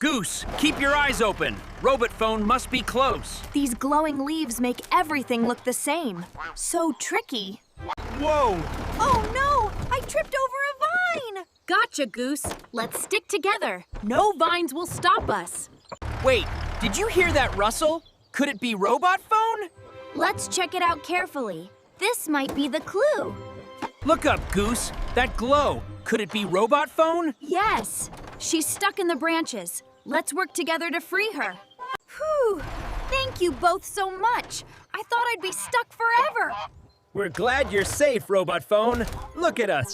Goose, keep your eyes open. Robot phone must be close. These glowing leaves make everything look the same. So tricky. Whoa! Oh no! I tripped over a vine! Gotcha, Goose. Let's stick together. No vines will stop us. Wait, did you hear that rustle? Could it be robot phone? Let's check it out carefully. This might be the clue. Look up, Goose. That glow. Could it be robot phone? Yes! She's stuck in the branches. Let's work together to free her. Whew! Thank you both so much. I thought I'd be stuck forever. We're glad you're safe, robot phone. Look at us.